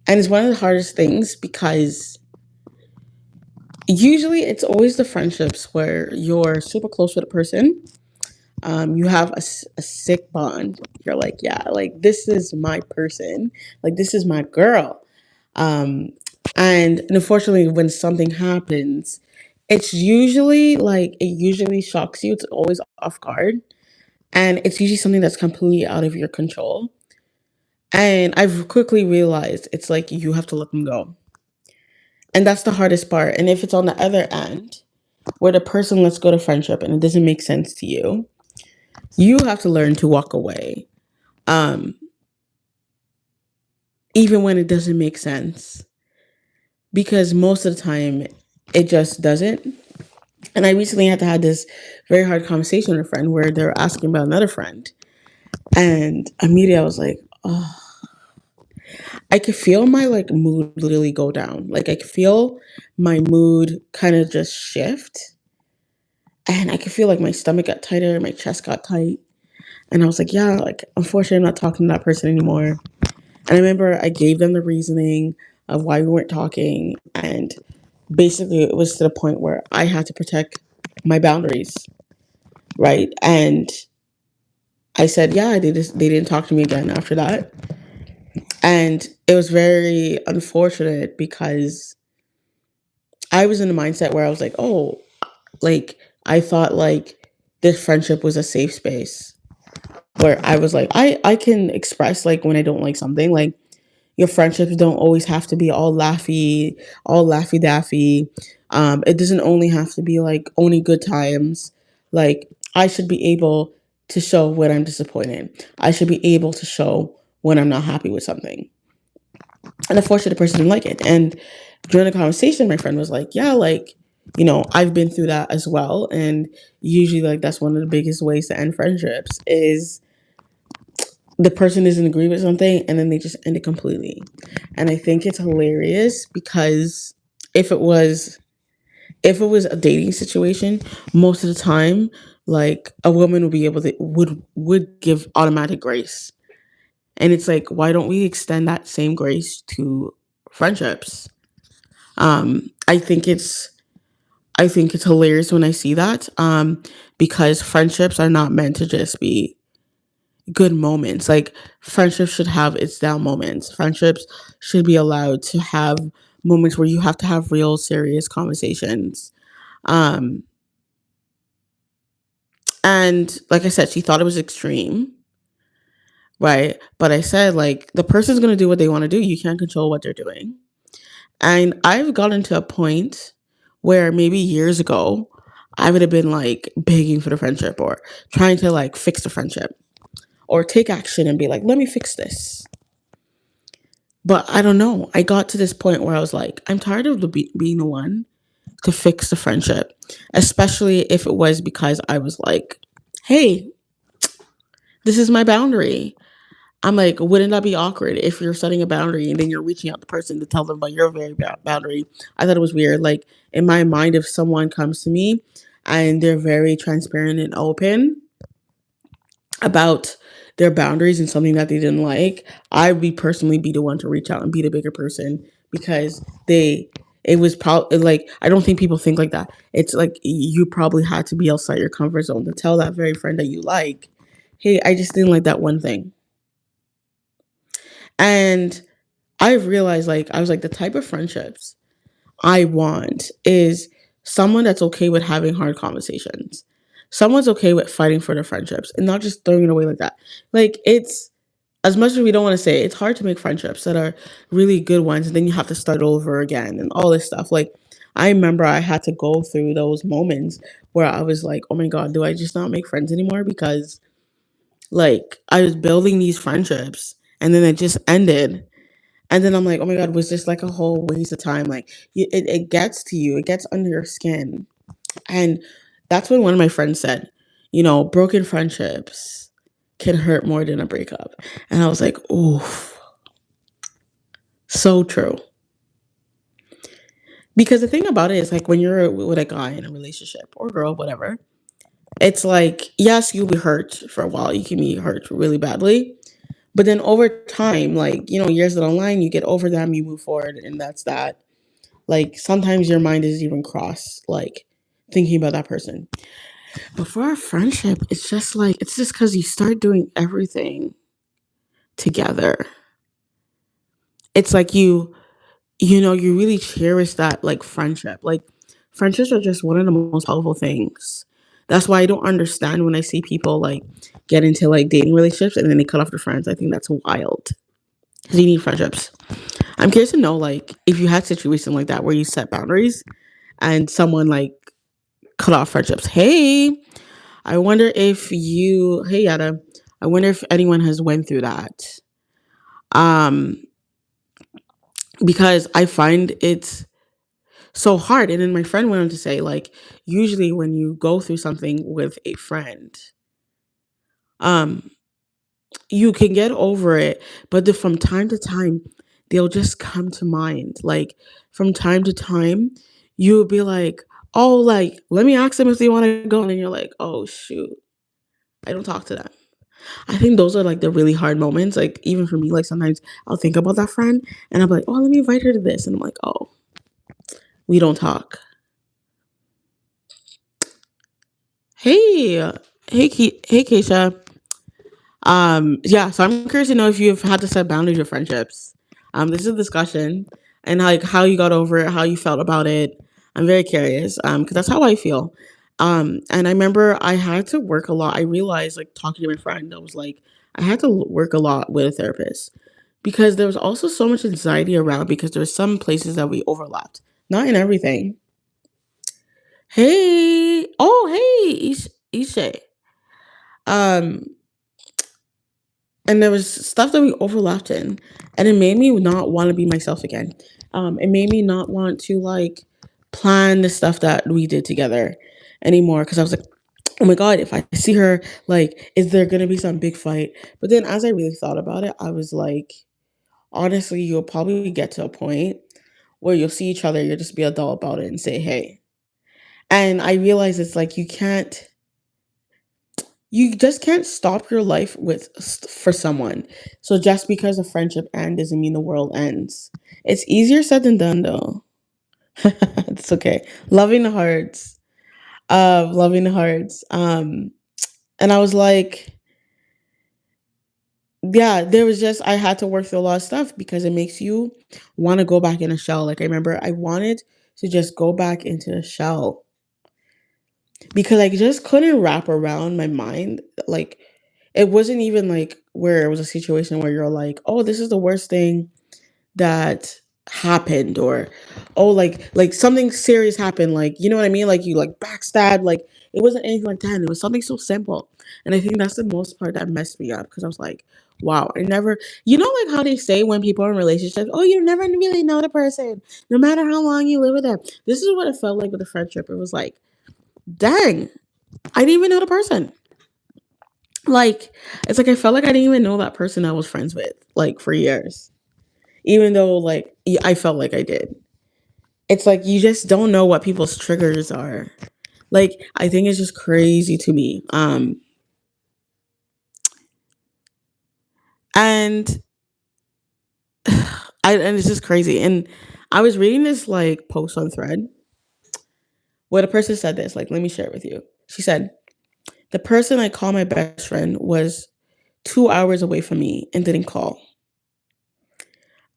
And it's one of the hardest things because usually it's always the friendships where you're super close with a person. You have a sick bond. You're like, yeah, like this is my person. Like this is my girl. Um, and unfortunately, when something happens, it's usually like it usually shocks you. It's always off guard, and it's usually something that's completely out of your control. And I've quickly realized it's like you have to let them go, and that's the hardest part. And if it's on the other end, where the person lets go to friendship and it doesn't make sense to you, you have to learn to walk away, um, even when it doesn't make sense, because most of the time it just doesn't. And I recently had to have this very hard conversation with a friend where they were asking about another friend, and immediately I was like, oh, I could feel my like mood literally go down. Like I could feel my mood kind of just shift, and I could feel like my stomach got tighter, my chest got tight, and I was like, yeah, like unfortunately I'm not talking to that person anymore. And I remember I gave them the reasoning of why we weren't talking. And basically, it was to the point where I had to protect my boundaries, right? And I said, yeah, they didn't talk to me again after that. And it was very unfortunate because I was in a mindset where I was like, oh, like, I thought like this friendship was a safe space where I was like, I can express like when I don't like something. Like, your friendships don't always have to be all laffy daffy. It doesn't only have to be like only good times. Like I should be able to show when I'm disappointed. I should be able to show when I'm not happy with something. And unfortunately, the person didn't like it. And during the conversation, my friend was like, "Yeah, like I've been through that as well." And usually, like that's one of the biggest ways to end friendships is the person doesn't agree with something and then they just end it completely. And I think it's hilarious because if it was if it was a dating situation, most of the time, like a woman would be able to would give automatic grace. And it's like, why don't we extend that same grace to friendships? I think it's hilarious when I see that. Because friendships are not meant to just be good moments. Like friendships should have its down moments. Friendships should be allowed to have moments where you have to have real serious conversations. Um and like I said, she thought it was extreme, right? But I said like the person's going to do what they want to do. You can't control what they're doing. And I've gotten to a point where maybe years ago I would have been like begging for the friendship or trying to like fix the friendship or take action and be like, let me fix this. But I don't know. I got to this point where I was like, I'm tired of being the one to fix the friendship, especially if it was because I was like, hey, this is my boundary. I'm like, wouldn't that be awkward if you're setting a boundary and then you're reaching out to the person to tell them about your very boundary? I thought it was weird. Like, in my mind, if someone comes to me and they're very transparent and open about their boundaries and something that they didn't like, I would be personally be the one to reach out and be the bigger person because it was probably like I don't think people think like that. It's like you probably had to be outside your comfort zone to tell that very friend that you like, hey, I just didn't like that one thing. And I realized like I was like the type of friendships I want is someone that's okay with having hard conversations. Someone's okay with fighting for their friendships and not just throwing it away like that. Like it's as much as we don't want to say, it's hard to make friendships that are really good ones, and then you have to start over again and all this stuff. Like, I remember I had to go through those moments where I was like, oh my God, do I just not make friends anymore? Because, like, I was building these friendships and then it just ended. And then I'm like, oh my God, was this like a whole waste of time? Like, it gets to you, it gets under your skin. And that's when one of my friends said, broken friendships can hurt more than a breakup. And I was like, oof, so true. Because the thing about it is like when you're with a guy in a relationship or girl, whatever, it's like, yes, you'll be hurt for a while. You can be hurt really badly. But then over time, like, years down the line, you get over them, you move forward, and that's that. Like, sometimes your mind is even cross, like, thinking about that person. But for a friendship, it's just like, it's just because you start doing everything together. It's like you really cherish that, like, friendship. Like, friendships are just one of the most powerful things. That's why I don't understand when I see people, like, get into, like, dating relationships and then they cut off their friends. I think that's wild. Because you need friendships. I'm curious to know, like, if you had a situation like that where you set boundaries and someone, like, cut off friendships. Hey, Yada, I wonder if anyone has went through that. Um, because I find it's so hard. And then my friend went on to say, like, usually when you go through something with a friend, um, you can get over it, but from time to time, they'll just come to mind. Like, from time to time, you'll be like, oh, like, let me ask them if they want to go. And then you're like, oh, shoot, I don't talk to them. I think those are, like, the really hard moments. Like, even for me, like, sometimes I'll think about that friend and I'm like, oh, let me invite her to this. And I'm like, oh, we don't talk. Hey, hey, Keisha. Yeah, so I'm curious to know if you've had to set boundaries with friendships. This is a discussion and, like, how you got over it, how you felt about it. I'm very curious, because that's how I feel. And I remember I had to work a lot. I realized, like, talking to my friend, I was like, I had to work a lot with a therapist because there was also so much anxiety around because there were some places that we overlapped, not in everything. Hey, oh, hey, Ishe. Um, and there was stuff that we overlapped in, and it made me not want to be myself again. It made me not want to, like, plan the stuff that we did together anymore because I was like, oh my god, if I see her, like, is there gonna be some big fight? But then as I really thought about it, I was like, honestly, you'll probably get to a point where you'll see each other, you'll just be adult about it and say hey. And I realized it's like you just can't stop your life for someone. So just because a friendship ends doesn't mean the world ends. It's easier said than done, though. It's okay. Loving the hearts. Loving the hearts. And I was like, yeah, there was just I had to work through a lot of stuff because it makes you want to go back in a shell. Like, I remember I wanted to just go back into a shell because I just couldn't wrap around my mind, like, it wasn't even like where it was a situation where you're like, oh, this is the worst thing that happened, or oh, like something serious happened, like, you know what I mean, like, you, like, backstab, like, it wasn't anything like that. It was something so simple. And I think that's the most part that messed me up because I was like, wow, I never, like, how they say when people are in relationships, oh, you never really know the person no matter how long you live with them. This is what it felt like with the friendship. It was like, dang, I didn't even know the person. Like, it's like I felt like I didn't even know that person I was friends with, like, for years. Even though, like, I felt like I did. It's like you just don't know what people's triggers are. Like, I think it's just crazy to me. And and it's just crazy. And I was reading this, like, post on Thread where the person said this. Like, let me share it with you. She said, the person I call my best friend was 2 hours away from me and didn't call.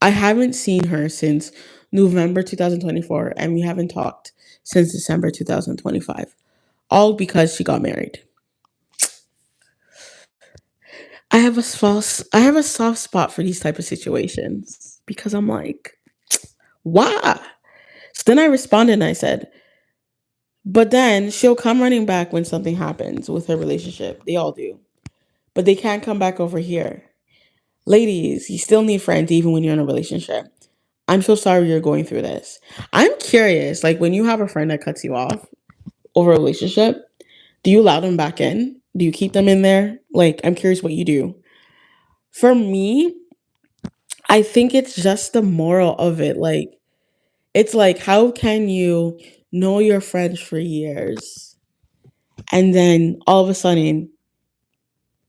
I haven't seen her since November 2024, and we haven't talked since December 2025, all because she got married. I have a soft spot for these type of situations because I'm like, why? So then I responded and I said, but then she'll come running back when something happens with her relationship. They all do. But they can't come back over here. Ladies, you still need friends even when you're in a relationship. I'm so sorry you're going through this. I'm curious, like, when you have a friend that cuts you off over a relationship, do you allow them back in? Do you keep them in there? Like, I'm curious what you do. For me, I think it's just the moral of it. Like, it's like, how can you know your friends for years and then all of a sudden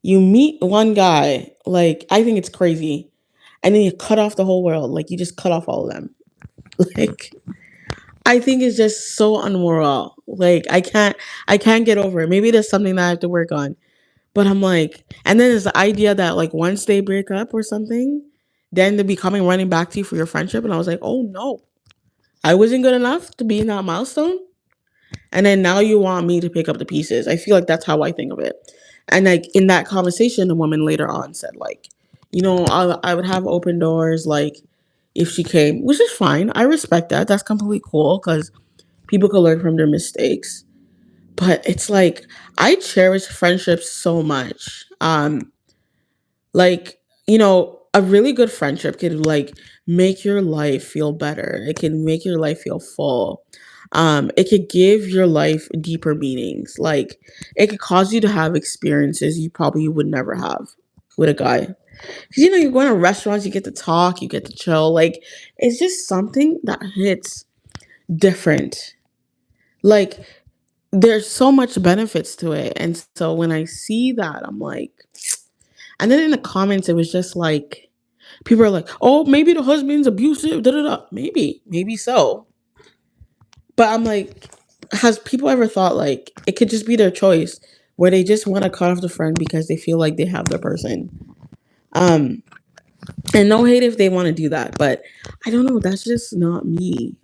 You meet one guy, like I think it's crazy, and then you cut off the whole world. Like you just cut off all of them. Like I think it's just so unmoral. Like I can't get over it. Maybe there's something that I have to work on. But I'm like, and then there's the idea that like once they break up or something, then they'll be coming running back to you for your friendship. And I was like, oh no, I wasn't good enough to be in that milestone. And then now you want me to pick up the pieces. I feel like that's how I think of it. And like in that conversation, the woman later on said like, I would have open doors like if she came, which is fine. I respect that. That's completely cool because people can learn from their mistakes. But it's like I cherish friendships so much. Like, a really good friendship can like make your life feel better. It can make your life feel full. It could give your life deeper meanings. Like it could cause you to have experiences you probably would never have with a guy. Cause you go to restaurants, you get to talk, you get to chill. Like it's just something that hits different. Like there's so much benefits to it. And so when I see that, I'm like, and then in the comments, it was just like, people are like, oh, maybe the husband's abusive, da da da. Maybe so. But I'm like, has people ever thought like it could just be their choice where they just want to cut off the friend because they feel like they have their person? Um, and no hate if they want to do that, but I don't know. That's just not me.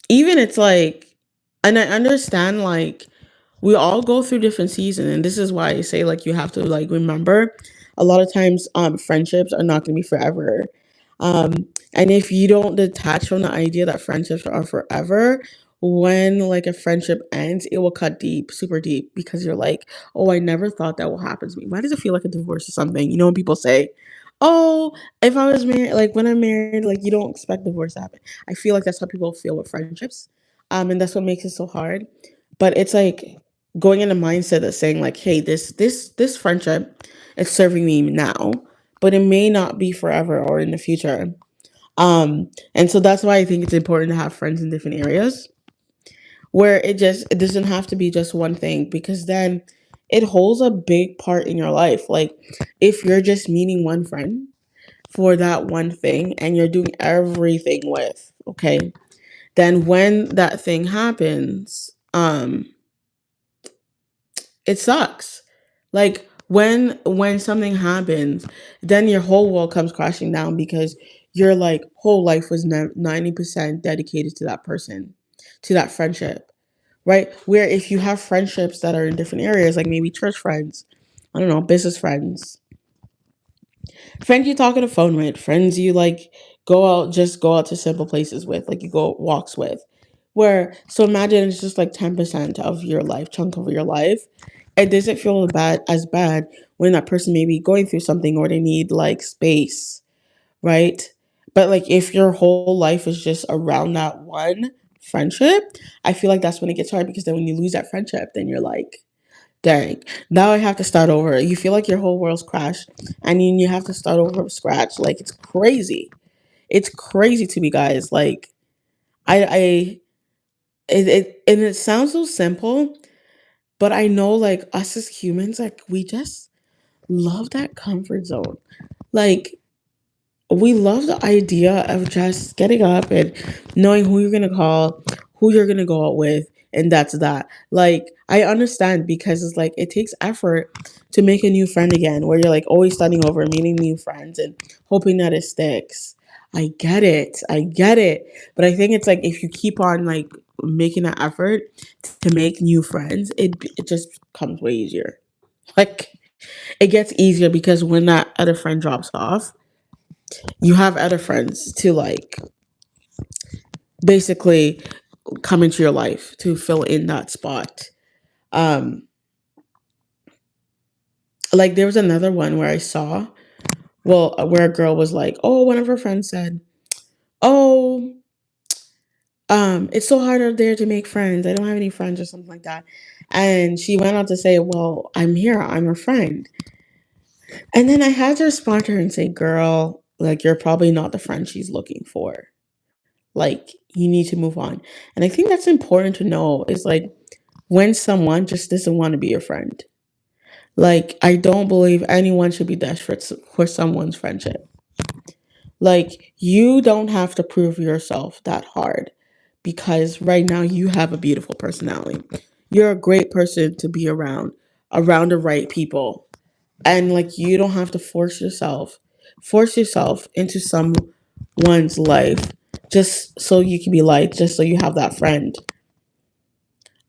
Even it's like, and I understand like we all go through different seasons, and this is why I say like you have to like remember a lot of times friendships are not going to be forever. um and if you don't detach from the idea that friendships are forever, when like a friendship ends, it will cut deep, super deep, because you're like, oh, I never thought that will happen to me. Why does it feel like a divorce or something? When people say, oh, if I was married, like when I'm married, like you don't expect divorce to happen. I feel like that's how people feel with friendships. And that's what makes it so hard. But it's like going in a mindset of saying like, hey, this friendship is serving me now, but it may not be forever or in the future. And so that's why I think it's important to have friends in different areas where it doesn't have to be just one thing, because then it holds a big part in your life. Like if you're just meeting one friend for that one thing and you're doing everything with, okay, then when that thing happens, it sucks. Like when something happens, then your whole world comes crashing down because your like whole life was 90% dedicated to that person, to that friendship, right? Where if you have friendships that are in different areas, like maybe church friends, I don't know, business friends, friends you talk on the phone with, friends you like go out to simple places with, like you go walks with. Where so imagine it's just like 10% of your life, chunk of your life. It doesn't feel bad when that person may be going through something or they need like space, right? But like if your whole life is just around that one friendship, I feel like that's when it gets hard, because then when you lose that friendship, then you're like, dang, now I have to start over. You feel like your whole world's crashed and you have to start over from scratch. Like it's crazy. It's crazy to me, guys. Like I and it sounds so simple, but I know like us as humans, like we just love that comfort zone. Like we love the idea of just getting up and knowing who you're gonna call, who you're gonna go out with, and that's that. Like I understand, because it's like it takes effort to make a new friend again, where you're like always starting over, meeting new friends, and hoping that it sticks. I get it. But I think it's like if you keep on like making that effort to make new friends, it just comes way easier. Like it gets easier because when that other friend drops off, you have other friends to like basically come into your life to fill in that spot. Um, like there was another one where I saw, well, where a girl was like, oh, one of her friends said, oh, it's so hard out there to make friends. I don't have any friends or something like that. And she went on to say, well, I'm here. I'm her friend. And then I had to respond to her and say, girl, like you're probably not the friend she's looking for. Like you need to move on. And I think that's important to know, is like when someone just doesn't want to be your friend. Like, I don't believe anyone should be desperate for someone's friendship. Like, you don't have to prove yourself that hard because right now you have a beautiful personality. You're a great person to be around the right people. And like, you don't have to force yourself into someone's life just so you can be liked, just so you have that friend.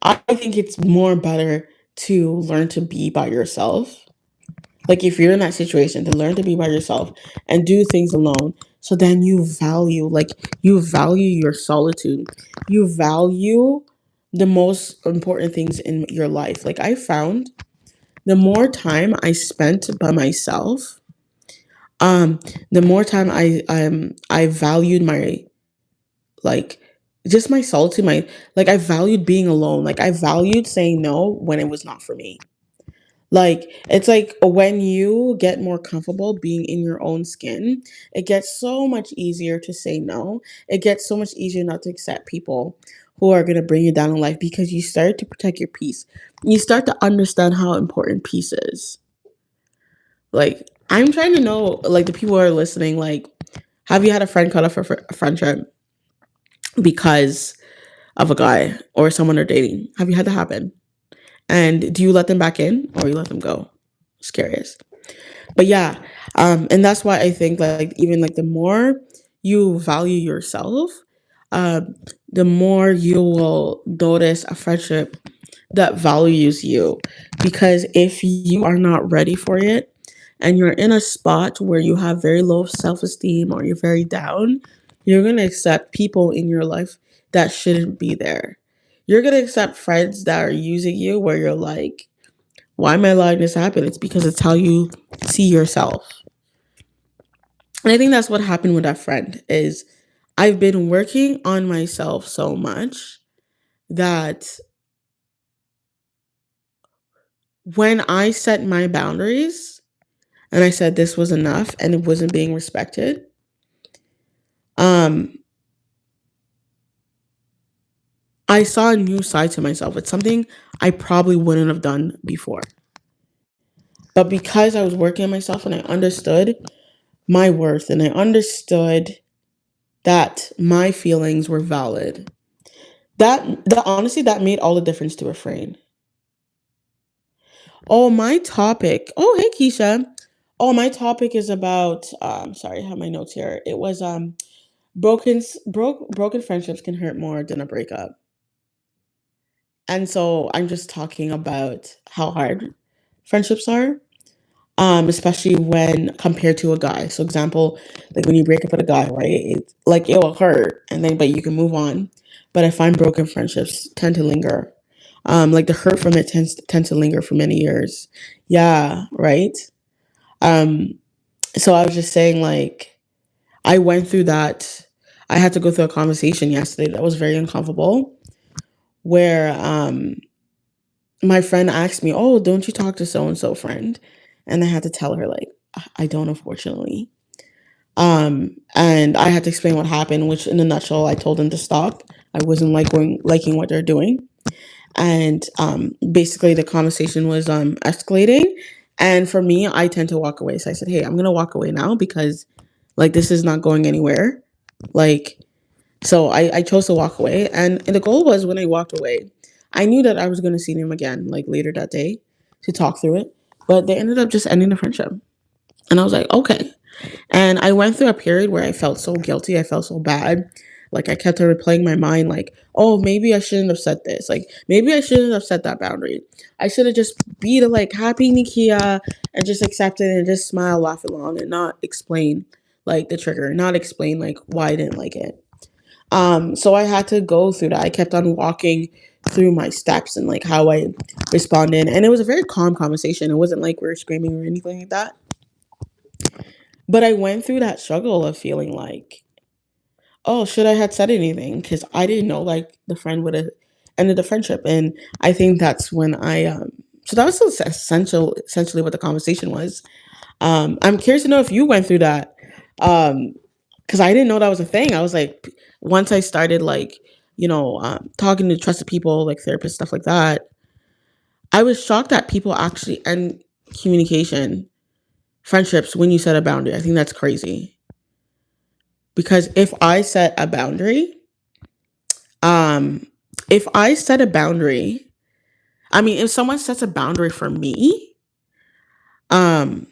I think it's more better to learn to be by yourself. Like, if you're in that situation, to learn to be by yourself and do things alone. So then you value your solitude. You value the most important things in your life. Like, I found the more time I spent by myself, um, the more time I valued my, like, just my solitude, I valued being alone. Like, I valued saying no when it was not for me. Like, it's like when you get more comfortable being in your own skin, it gets so much easier to say no. It gets so much easier not to accept people who are going to bring you down in life because you start to protect your peace. You start to understand how important peace is. Like, I'm trying to know, like, the people who are listening, like, have you had a friend cut off a friendship because of a guy or someone they're dating? Have you had that happen? And do you let them back in or you let them go? Just curious. But yeah, and that's why I think, like, even like the more you value yourself, um the more you will notice a friendship that values you. Because if you are not ready for it and you're in a spot where you have very low self-esteem or you're very down, you're going to accept people in your life that shouldn't be there. You're going to accept friends that are using you, where you're like, why am I allowing this to happen? It's because it's how you see yourself. And I think that's what happened with that friend is I've been working on myself so much that when I set my boundaries and I said this was enough and it wasn't being respected, um, I saw a new side to myself. It's something I probably wouldn't have done before. But because I was working on myself and I understood my worth and I understood that my feelings were valid, that honestly, that made all the difference to a friend. Oh, my topic. Oh, hey, Keisha. Oh, my topic is about. Sorry, I have my notes here. It was broken friendships can hurt more than a breakup, and so I'm just talking about how hard friendships are, especially when compared to a guy. So, example, like when you break up with a guy, right? It's like it will hurt, and then but you can move on. But I find broken friendships tend to linger. Like the hurt from it tend to linger for many years. Yeah, right. Um, so I was just saying, like, I went through that. I had to go through a conversation yesterday that was very uncomfortable, where my friend asked me, "Oh, don't you talk to so and so friend?" And I had to tell her, like, I don't, unfortunately. And I had to explain what happened, which in a nutshell, I told them to stop. I wasn't liking what they're doing. And basically the conversation was escalating. And for me, I tend to walk away. So I said, "Hey, I'm gonna walk away now because like this is not going anywhere." Like, so I chose to walk away. And the goal was, when I walked away, I knew that I was gonna see them again, like later that day, to talk through it. But they ended up just ending the friendship. And I was like, okay. And I went through a period where I felt so guilty. I felt so bad. Like, I kept replaying my mind, like, oh, maybe I shouldn't have said this. Like, maybe I shouldn't have set that boundary. I should have just be the, like, happy Nikia and just accept it and just smile, laugh along, and not explain like the trigger, not explain like why I didn't like it. So I had to go through that. I kept on walking through my steps and like how I responded. And it was a very calm conversation. It wasn't like we were screaming or anything like that. But I went through that struggle of feeling like, oh, should I had said anything? Because I didn't know like the friend would have ended the friendship. And I think that's when so that was essentially what the conversation was. I'm curious to know if you went through that. Because I didn't know that was a thing. I was like, once I started like talking to trusted people like therapists, stuff like that. I was shocked that people actually end communication, friendships when you set a boundary. I think that's crazy. Because um, if I set a boundary, I mean, if someone sets a boundary for me, um,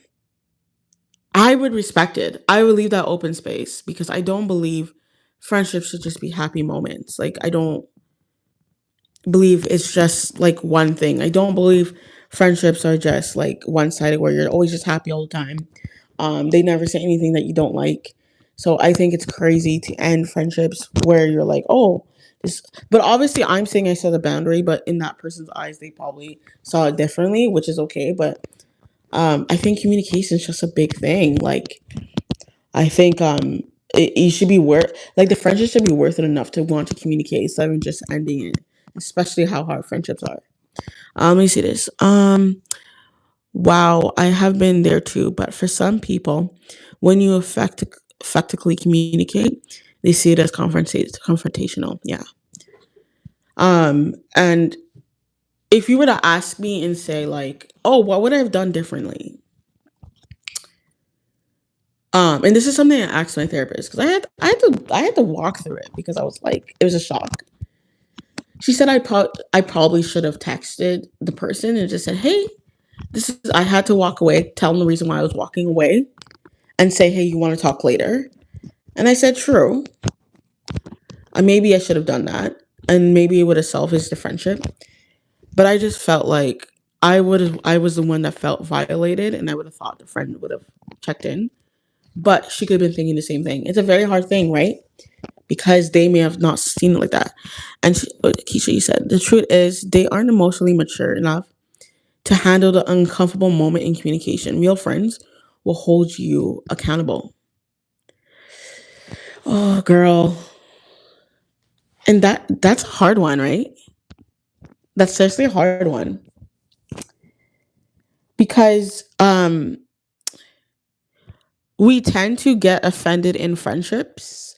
I would respect it. I would leave that open space because I don't believe friendships should just be happy moments. Like, I don't believe it's just like one thing. I don't believe friendships are just like one sided where you're always just happy all the time. They never say anything that you don't like. So I think it's crazy to end friendships where you're like, oh, this. But obviously, I'm saying I set a boundary, but in that person's eyes, they probably saw it differently, which is okay. But I think communication is just a big thing. Like, I think you should be worth like the friendship should be worth it enough to want to communicate instead of just ending it, especially how hard friendships are. Let me see this. Wow, I have been there too, but for some people, when you effectively communicate, they see it as confrontational. Yeah. And if you were to ask me and say like, "Oh, what would I have done differently?" And this is something I asked my therapist because I had to walk through it because I was like, it was a shock. She said I probably should have texted the person and just said, "Hey, this is." I had to walk away, tell them the reason why I was walking away, and say, "Hey, you want to talk later?" And I said, "True. Maybe I should have done that, and maybe it would have salvaged the friendship." But I just felt like I was the one that felt violated, and I would have thought the friend would have checked in, but she could have been thinking the same thing. It's a very hard thing, right? Because they may have not seen it like that. And Keisha, you said the truth is they aren't emotionally mature enough to handle the uncomfortable moment in communication. Real friends will hold you accountable. Oh, girl, and that's a hard one, right? That's seriously a hard one because we tend to get offended in friendships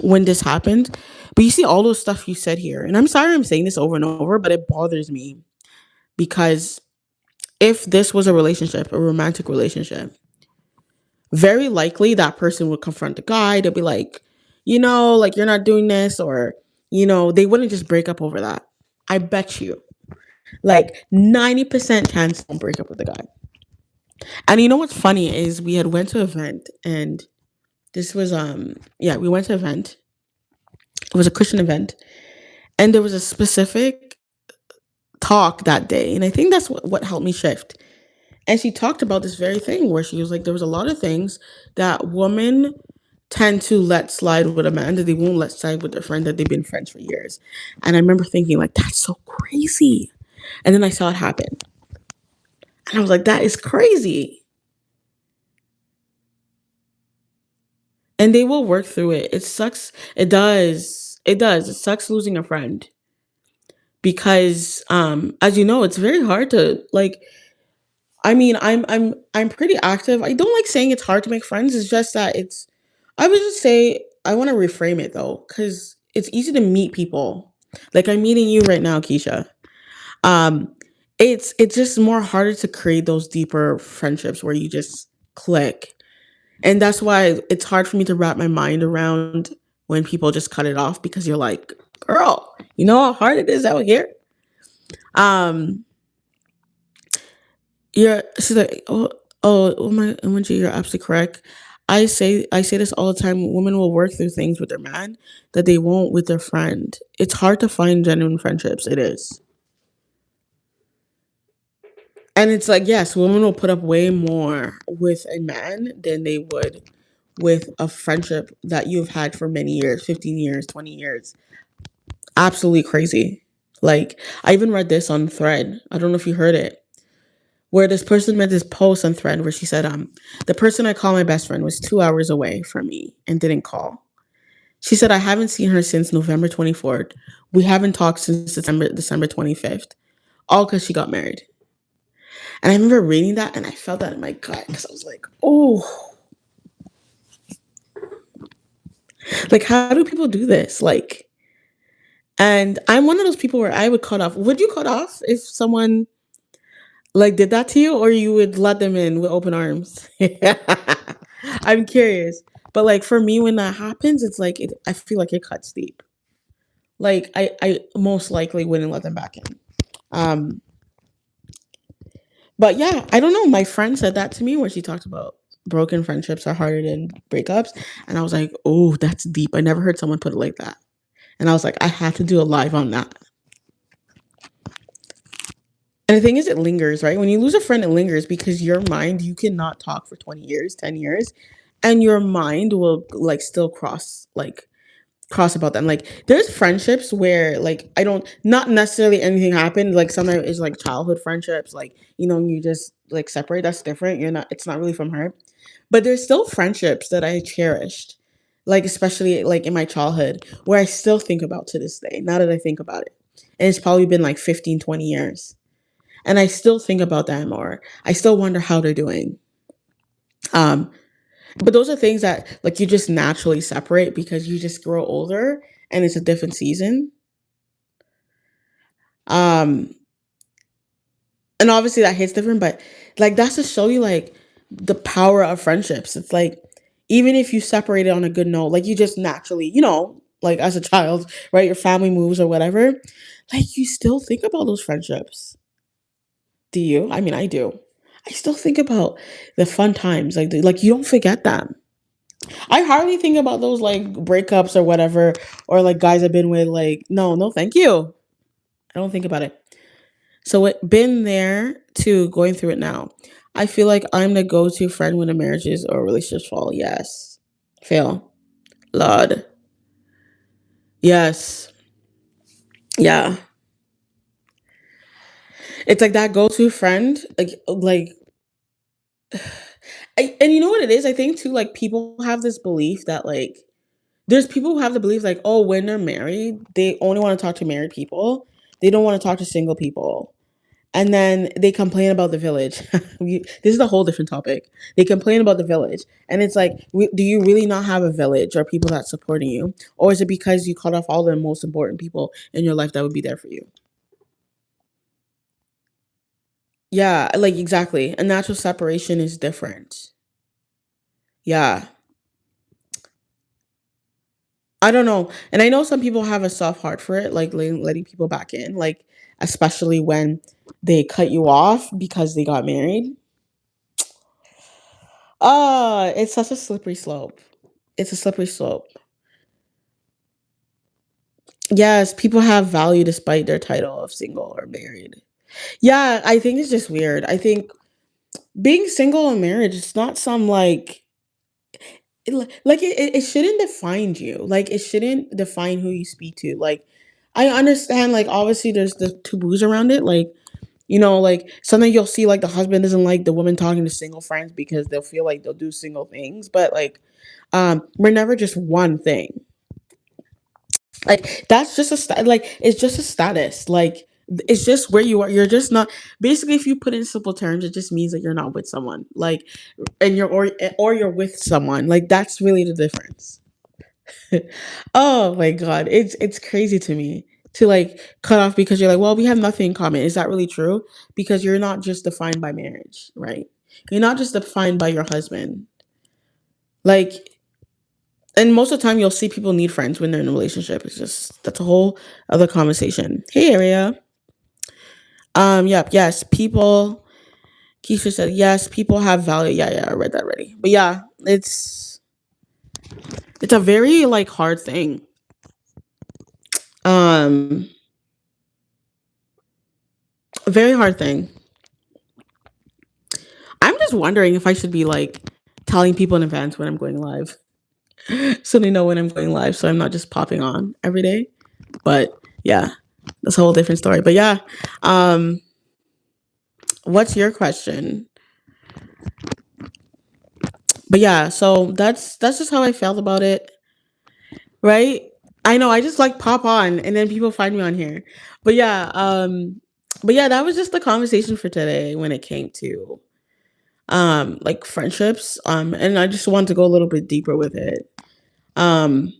when this happens. But you see all those stuff you said here, and I'm sorry I'm saying this over and over, but it bothers me because if this was a relationship, a romantic relationship, very likely that person would confront the guy. They'll be like, like you're not doing this, or they wouldn't just break up over that. I bet you, like 90% chance don't break up with the guy. And you know what's funny is we had went to an event, and this was yeah, we went to an event. It was a Christian event, and there was a specific talk that day, and I think that's what helped me shift. And she talked about this very thing where she was like, there was a lot of things that women tend to let slide with a man that they won't let slide with their friend that they've been friends for years. And I remember thinking, like, that's so crazy. And then I saw it happen. And I was like, that is crazy. And they will work through it. It sucks. It does. It does. It sucks losing a friend. Because as you know, it's very hard to like I mean, I'm pretty active. I don't like saying it's hard to make friends. It's just that it's I would just say I want to reframe it though, because it's easy to meet people. Like I'm meeting you right now, Keisha. Um, it's just more harder to create those deeper friendships where you just click. And that's why it's hard for me to wrap my mind around when people just cut it off because you're like, girl, you know how hard it is out here? Um, Yeah, she's like, oh my, OMG, you're absolutely correct. I say this all the time. Women will work through things with their man that they won't with their friend. It's hard to find genuine friendships. It is, and it's like yes, women will put up way more with a man than they would with a friendship that you've had for many years, 15 years, 20 years. Absolutely crazy. Like I even read this on Thread. I don't know if you heard it where this person made this post on Thread where she said, the person I call my best friend was 2 hours away from me and didn't call. She said, I haven't seen her since November 24th. We haven't talked since December 25th, all because she got married. And I remember reading that and I felt that in my gut because I was like, oh, like, how do people do this? Like, And I'm one of those people where I would cut off. Would you cut off if someone like did that to you, or you would let them in with open arms? I'm curious. But like for me, when that happens, it's like I feel like it cuts deep. Like I most likely wouldn't let them back in. Um, but yeah, I don't know. My friend said that to me when she talked about broken friendships are harder than breakups, and I was like, oh, that's deep. I never heard someone put it like that. And I was like, I have to do a live on that. And the thing is, it lingers, right? When you lose a friend, it lingers because your mind, you cannot talk for 20 years, 10 years, and your mind will like still cross about them. Like there's friendships where like I don't not necessarily anything happened. Like sometimes it's like childhood friendships, like you just like separate. That's different. You're not. It's not really from her. But there's still friendships that I cherished, like especially like in my childhood, where I still think about to this day. Now that I think about it, and it's probably been like 15, 20 years, and I still think about them, or I still wonder how they're doing. Um, but those are things that like you just naturally separate because you just grow older and it's a different season. Um, and obviously that hits different, but like that's to show you like the power of friendships. It's like even if you separate it on a good note, like you just naturally, like as a child, right? Your family moves or whatever, like you still think about those friendships. Do you? I mean, I do. I still think about the fun times. Like you don't forget them. I hardly think about those like breakups or whatever, or like guys I've been with. Like, no, no, thank you. I don't think about it. So it been there to going through it now. I feel like I'm the go-to friend when the marriages or relationships fall. Yes, fail. Lord. Yes. Yeah. It's like that go-to friend. And you know what it is? I think too. Like people have this belief that like there's people who have the belief like, oh, when they're married, they only want to talk to married people. They don't want to talk to single people. And then they complain about the village. This is a whole different topic. They complain about the village. And it's like, do you really not have a village or people that's supporting you? Or is it because you cut off all the most important people in your life that would be there for you? Yeah, like exactly. A natural separation is different. Yeah. I don't know. And I know some people have a soft heart for it, like letting people back in, like especially when they cut you off because they got married. It's such a slippery slope. It's a slippery slope. Yes, people have value despite their title of single or married. Yeah, I think it's just weird. I think being single and married is not some like it shouldn't define you. Like it shouldn't define who you speak to. Like I understand like obviously there's the taboos around it. Like like sometimes you'll see like the husband doesn't like the woman talking to single friends because they'll feel like they'll do single things. But like we're never just one thing. Like that's just like it's just a status. Like it's just where you are. You're just not basically if you put it in simple terms, it just means that you're not with someone. Like and or you're with someone. Like that's really the difference. Oh my god. It's crazy to me to like cut off because you're like, well, we have nothing in common. Is that really true? Because you're not just defined by marriage, right? You're not just defined by your husband. Like and most of the time you'll see people need friends when they're in a relationship. It's just that's a whole other conversation. Hey area. Yep, yes, people Keisha said yes, people have value. Yeah, yeah, I read that already. But yeah, it's a very like hard thing. Um a very hard thing. I'm just wondering if I should be like telling people in advance when I'm going live. So they know when I'm going live so I'm not just popping on every day. But yeah, that's a whole different story. But yeah, um what's your question? But yeah, so that's just how I felt about it, right? I know I just like pop on and then people find me on here. But yeah, that was just the conversation for today when it came to like friendships. And I just wanted to go a little bit deeper with it. Um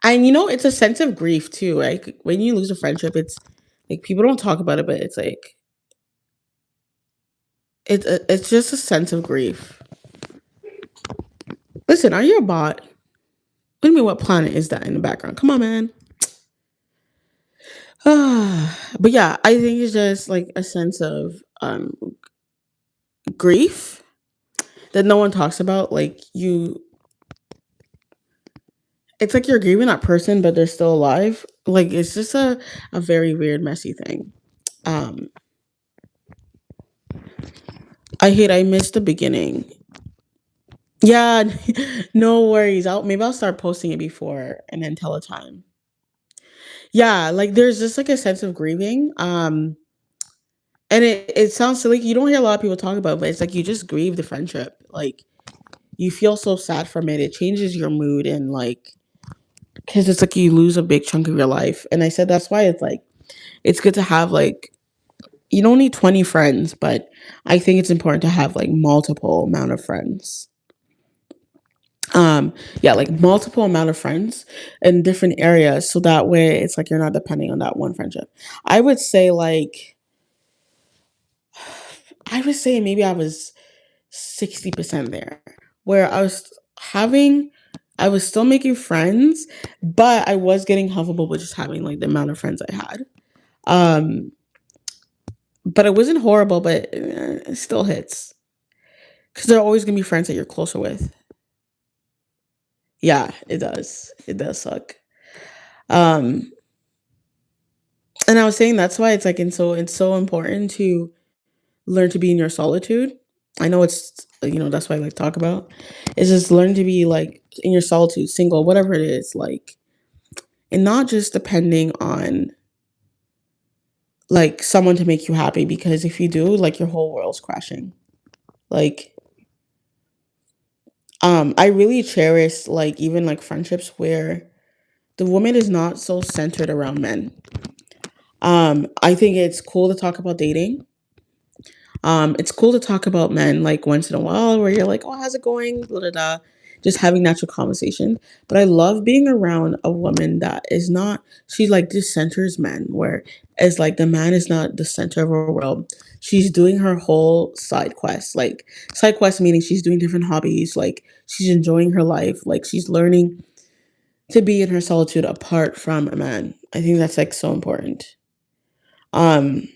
And it's a sense of grief too. Like when you lose a friendship, it's like people don't talk about it, but it's like it's just a sense of grief. Listen, are you a bot? What do you mean? What planet is that in the background? Come on, man. But yeah, I think it's just like a sense of grief that no one talks about. Like it's like you're grieving that person, but they're still alive. Like it's just a very weird, messy thing. Um, I missed the beginning. Yeah, no worries. Maybe I'll start posting it before and then tell a time. Yeah, like there's just like a sense of grieving. And it sounds silly. You don't hear a lot of people talk about it, but it's like you just grieve the friendship. Like you feel so sad from it. It changes your mood and like because it's like you lose a big chunk of your life. And I said that's why it's like it's good to have like you don't need 20 friends, but I think it's important to have like multiple amount of friends. Yeah, like multiple amount of friends in different areas so that way it's like you're not depending on that one friendship. I would say like I would say maybe I was 60% there where having I was still making friends, but I was getting comfortable with just having like the amount of friends I had. Um but it wasn't horrible, but it still hits because there are always gonna be friends that you're closer with. Yeah, it does. It does suck. Um, and I was saying that's why it's so important to learn to be in your solitude. I know it's that's why I like talk about. Is just learn to be like in your solitude, single, whatever it is, like and not just depending on like someone to make you happy because if you do, like your whole world's crashing. Like I really cherish like even like friendships where the woman is not so centered around men. I think it's cool to talk about dating. It's cool to talk about men like once in a while where you're like, oh, how's it going? Blah, blah, blah. Just having natural conversation. But I love being around a woman that is not, she like just centers men, where it's like the man is not the center of her world. She's doing her whole side quest. Like side quest meaning she's doing different hobbies, like she's enjoying her life, like she's learning to be in her solitude apart from a man. I think that's like so important. Um,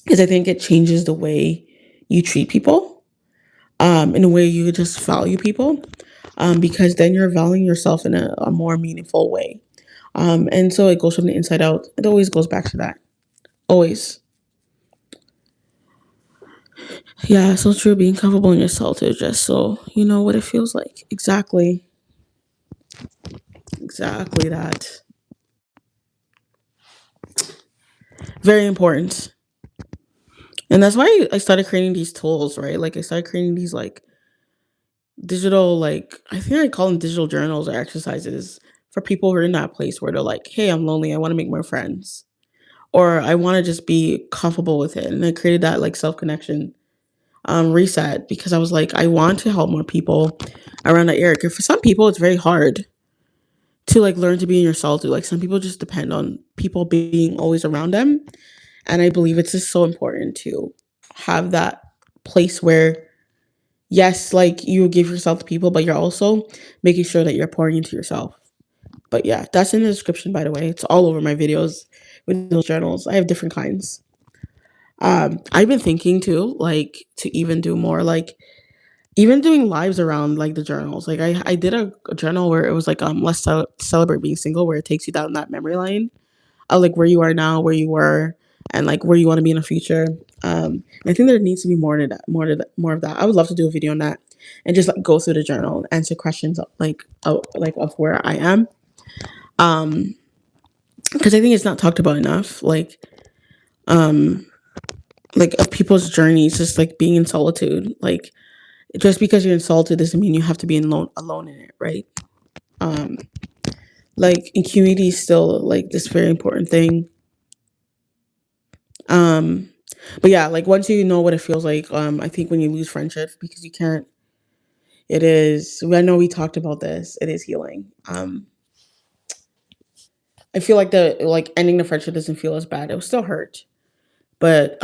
because I think it changes the way you treat people, in a way you just value people, because then you're valuing yourself in a more meaningful way. And so it goes from the inside out. It always goes back to that. Always. Yeah, so true. Being comfortable in yourself is just so you know what it feels like. Exactly. Exactly that. Very important. And that's why I started creating these tools, right? Like I started creating these like digital like I think I call them digital journals or exercises for people who are in that place where they're like, "Hey, I'm lonely. I want to make more friends." Or I want to just be comfortable with it. And I created that like self-connection reset because I was like, I want to help more people around that area. 'Cause for some people it's very hard to like learn to be in your solitude. Like some people just depend on people being always around them. And I believe it's just so important to have that place where yes, like you give yourself to people, but you're also making sure that you're pouring into yourself. But yeah, that's in the description, by the way. It's all over my videos with those journals. I have different kinds. I've been thinking too, like to even do more, like even doing lives around like the journals. Like I did a journal where it was like celebrate being single, where it takes you down that memory line of like where you are now, where you were, and like where you want to be in the future. I think there needs to be more of that. I would love to do a video on that and just like go through the journal, answer questions like of where I am. Um, because I think it's not talked about enough. Um, like of people's journeys, just like being in solitude. Like just because you're in solitude doesn't mean you have to be alone in it, right? Um, like in community is still like this very important thing. Um, but yeah, like once you know what it feels like, I think when you lose friendships because you can't, it is. I know we talked about this. It is healing. I feel like the like ending the friendship doesn't feel as bad. It will still hurt, but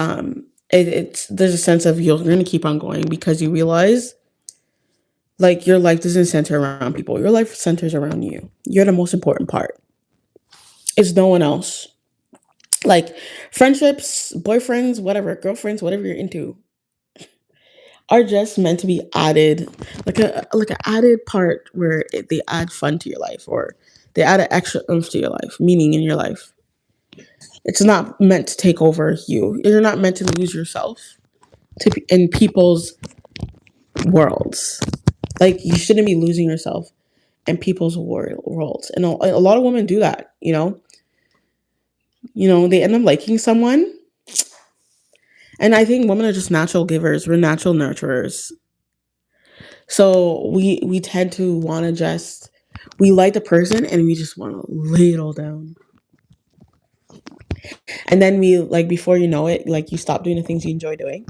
it's there's a sense of you're gonna keep on going because you realize like your life doesn't center around people. Your life centers around you. You're the most important part. It's no one else. Like friendships, boyfriends, whatever, girlfriends, whatever you're into, are just meant to be added, like an added part where they add fun to your life or they add an extra oomph to your life, meaning in your life. It's not meant to take over you. You're not meant to lose yourself in people's worlds. Like you shouldn't be losing yourself in people's worlds, and a lot of women do that. They end up liking someone, and I think women are just natural givers. We're natural nurturers. So we tend to want to just we like the person and we just want to lay it all down. And then we like before you know it, like you stop doing the things you enjoy doing.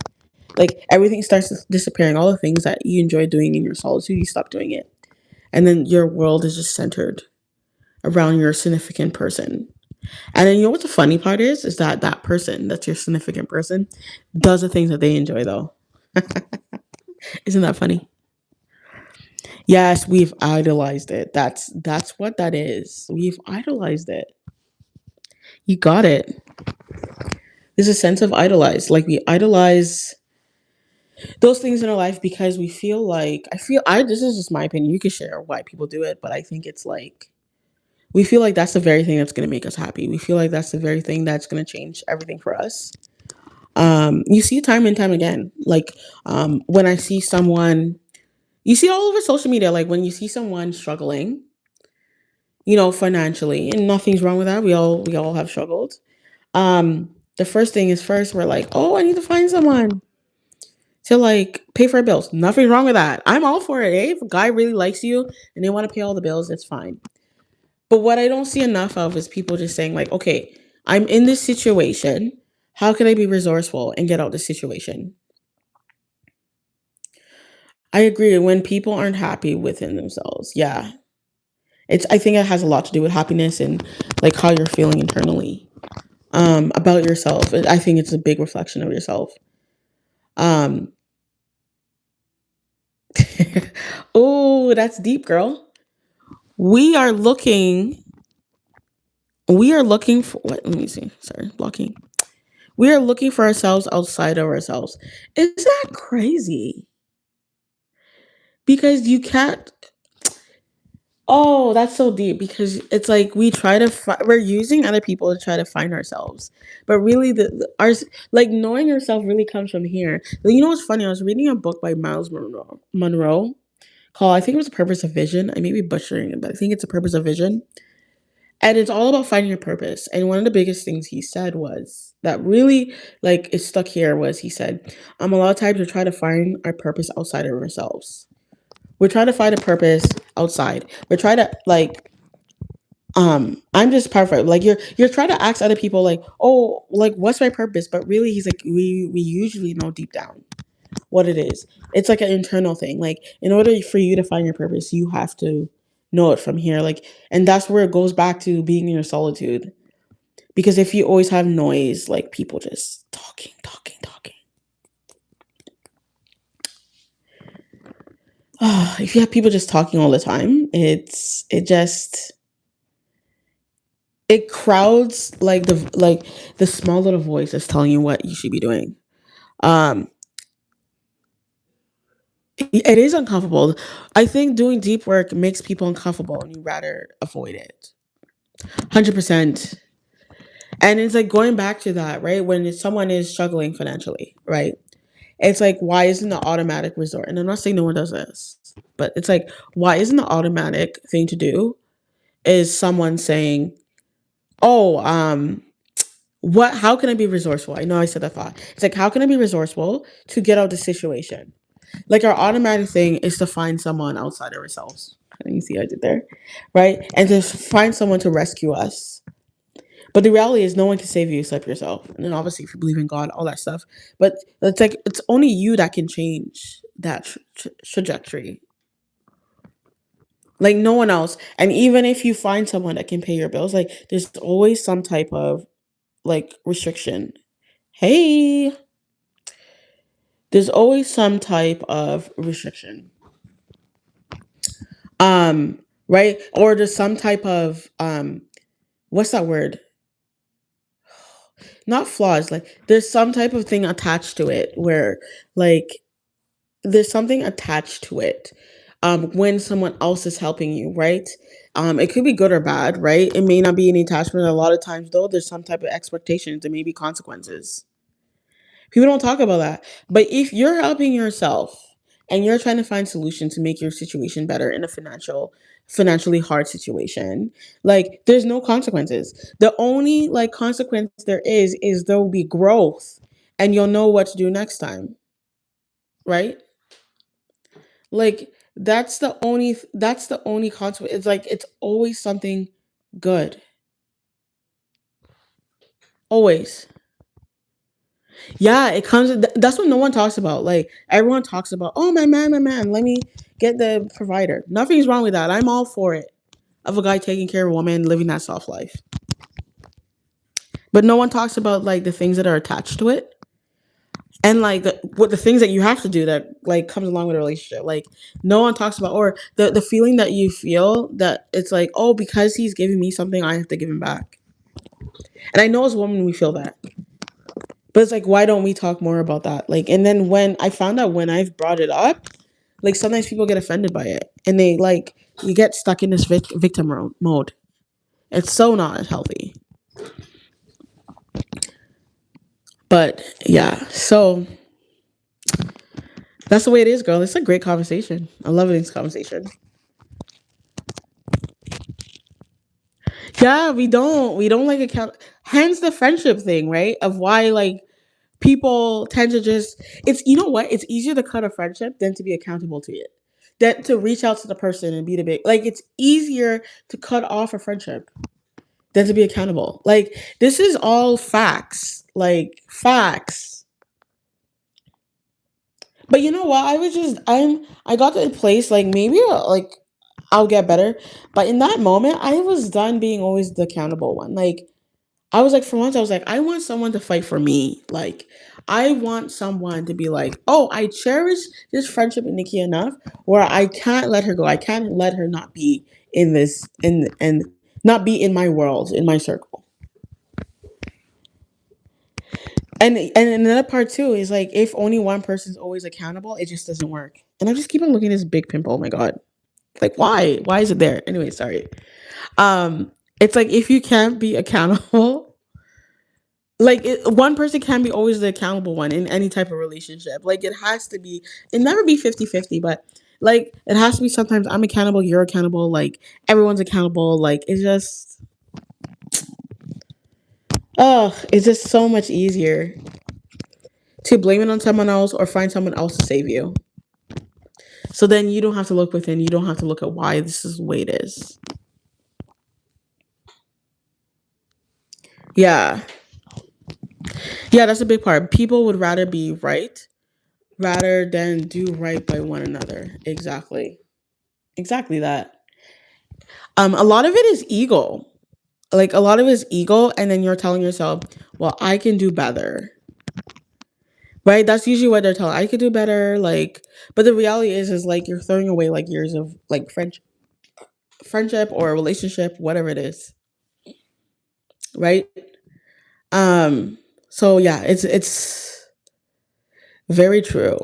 Like everything starts disappearing. All the things that you enjoy doing in your solitude, you stop doing it. And then your world is just centered around your significant person. And then you know what the funny part is that that person, that's your significant person, does the things that they enjoy though. Isn't that funny? Yes, we've idolized it. That's what that is. We've idolized it. You got it. There's a sense of idolize. Like we idolize those things in our life because we feel like I this is just my opinion. You can share why people do it, but I think it's like we feel like that's the very thing that's gonna make us happy. We feel like that's the very thing that's gonna change everything for us. You see it time and time again. Like when I see someone you see it all over social media, like when you see someone struggling, financially, and nothing's wrong with that. We all have struggled. The first thing is first we're like, oh, I need to find someone to like pay for our bills. Nothing wrong with that. I'm all for it. If a guy really likes you and they want to pay all the bills, it's fine. But what I don't see enough of is people just saying like, okay, I'm in this situation. How can I be resourceful and get out of this situation? I agree. When people aren't happy within themselves, yeah, I think it has a lot to do with happiness and like how you're feeling internally about yourself. I think it's a big reflection of yourself. Um, oh, that's deep, girl. We are looking. We are looking for what? Let me see. Sorry, blocking. We are looking for ourselves outside of ourselves. Is that crazy? Because you can't. Oh, that's so deep. Because it's like we try to. We're using other people to try to find ourselves, but really, our like knowing yourself really comes from here. You know what's funny? I was reading a book by Miles Monroe called I think it was The Purpose of Vision. I may be butchering it, but I think it's The Purpose of Vision. And it's all about finding your purpose. And one of the biggest things he said was that really like it stuck here was he said, a lot of times we try to find our purpose outside of ourselves. We're trying to find a purpose outside. We're trying to like I'm just perfect. Like you're trying to ask other people like, oh, like what's my purpose? But really he's like, we usually know deep down what it is. It's like an internal thing. Like in order for you to find your purpose, you have to know it from here. Like, and that's where it goes back to being in your solitude. Because if you always have noise, like people just talking, talking, talking. If you have people just talking all the time, it crowds like the small little voice that's telling you what you should be doing. Um, it is uncomfortable. I think doing deep work makes people uncomfortable, and you rather avoid it. 100%. And it's like going back to that, right? When someone is struggling financially, right? It's like, why isn't the automatic resort? And I'm not saying no one does this, but it's like, why isn't the automatic thing to do is someone saying, oh, how can I be resourceful? I know I said that thought. It's like, how can I be resourceful to get out of the situation? Like our automatic thing is to find someone outside of ourselves. You see, I did there, right? And to find someone to rescue us. But the reality is, no one can save you except yourself. And then obviously, if you believe in God, all that stuff. But it's like it's only you that can change that trajectory. Like no one else. And even if you find someone that can pay your bills, like there's always some type of like restriction. Hey, there's always some type of restriction. Um, right? Or there's some type of what's that word? Not flaws, like there's some type of thing attached to it where like there's something attached to it when someone else is helping you, right? It could be good or bad, right? It may not be any attachment. A lot of times though, there's some type of expectations. There may be consequences. People don't talk about that. But if you're helping yourself and you're trying to find solutions to make your situation better in a financially hard situation, like there's no consequences. The only like consequence there is there will be growth and you'll know what to do next time, right? Like that's the only consequence. It's like it's always something good. Always. Yeah, it comes. That's what no one talks about. Like everyone talks about, oh my man, let me get the provider. Nothing's wrong with that. I'm all for it. Of a guy taking care of a woman, living that soft life. But no one talks about like the things that are attached to it, and like what the things that you have to do that like comes along with a relationship. Like no one talks about, or the feeling that you feel that it's like, oh, because he's giving me something, I have to give him back. And I know as a woman we feel that. But it's like, why don't we talk more about that? Like, and then when I found out when I've brought it up, like sometimes people get offended by it, and they like you get stuck in this victim mode. It's so not healthy. But yeah, so that's the way it is, girl. It's a great conversation. I love this conversation. Yeah, we don't like account. Hence the friendship thing, right? Of why like people tend to just it's you know what it's easier to cut a friendship than to be accountable to it, than to reach out to the person and be the big like it's easier to cut off a friendship than to be accountable. Like this is all facts, like facts. But you know what, I got to a place like maybe like I'll get better, but in that moment I was done being always the accountable one. Like I was like, for once, I was like, I want someone to fight for me. Like, I want someone to be like, oh, I cherish this friendship with Nikki enough where I can't let her go. I can't let her not be in this, in and not be in my world, in my circle. And another part too is like, if only one person's always accountable, it just doesn't work. And I just keep on looking at this big pimple. Oh my god, like why? Why is it there? Anyway, sorry. It's like if you can't be accountable like one person can be always the accountable one in any type of relationship, like it has to be, it never be 50-50, but like it has to be sometimes I'm accountable, you're accountable, like everyone's accountable, like it's just oh it's just so much easier to blame it on someone else or find someone else to save you, so then you don't have to look within, you don't have to look at why this is the way it is. Yeah, yeah, that's a big part. People would rather be right rather than do right by one another. Exactly, exactly that. A lot of it is ego. Like a lot of it is ego, and then you're telling yourself, "Well, I can do better." Right? That's usually what they're telling. I could do better. Like, but the reality is like you're throwing away like years of like friendship or a relationship, whatever it is. Right? Um. So yeah, it's very true.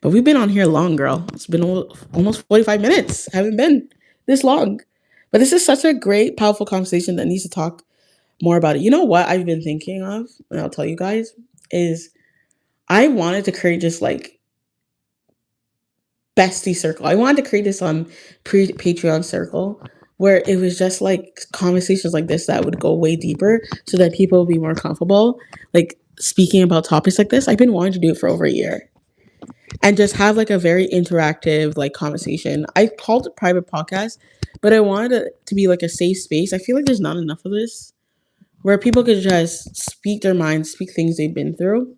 But we've been on here long, girl. It's been almost 45 minutes. Haven't been this long. But this is such a great, powerful conversation that needs to talk more about it. You know what I've been thinking of, and I'll tell you guys, is I wanted to create just like bestie circle. I wanted to create this Patreon circle where it was just like conversations like this that would go way deeper so that people would be more comfortable like speaking about topics like this. I've been wanting to do it for over a year. And just have like a very interactive like conversation. I called it private podcast, but I wanted it to be like a safe space. I feel like there's not enough of this where people could just speak their minds, speak things they've been through.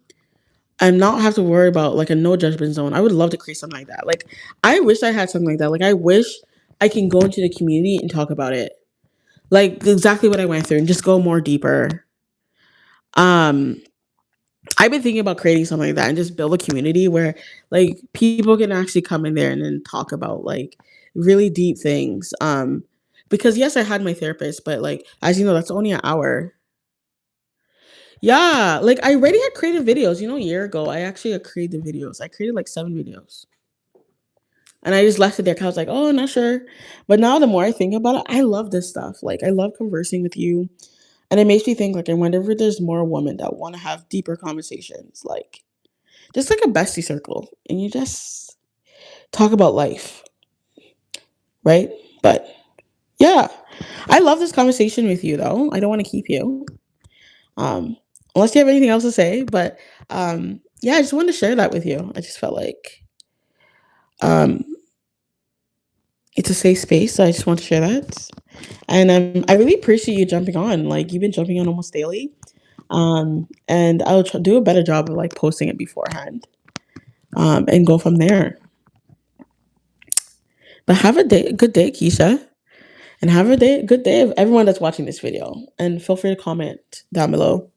and not have to worry about like a no judgment zone. I would love to create something like that. Like I wish I had something like that. Like I wish I can go into the community and talk about it. Like exactly what I went through and just go more deeper. Um I've been thinking about creating something like that and just build a community where like people can actually come in there and then talk about like really deep things. Because yes, I had my therapist, but like as you know, that's only an hour. Yeah, like I already had created videos. You know, a year ago, I actually had created videos. I created like 7 videos, and I just left it there. Cause I was like, oh, not sure. But now, the more I think about it, I love this stuff. Like, I love conversing with you, and it makes me think. Like, I wonder if there's more women that want to have deeper conversations, like just like a bestie circle, and you just talk about life, right? But yeah, I love this conversation with you, though. I don't want to keep you. Um, Unless you have anything else to say, but yeah, I just wanted to share that with you. I just felt like um, it's a safe space, so I just want to share that. And I really appreciate you jumping on. Like you've been jumping on almost daily, and I'll do a better job of like posting it beforehand, and go from there. But have a good day, Keisha, and have a good day of everyone that's watching this video. And feel free to comment down below.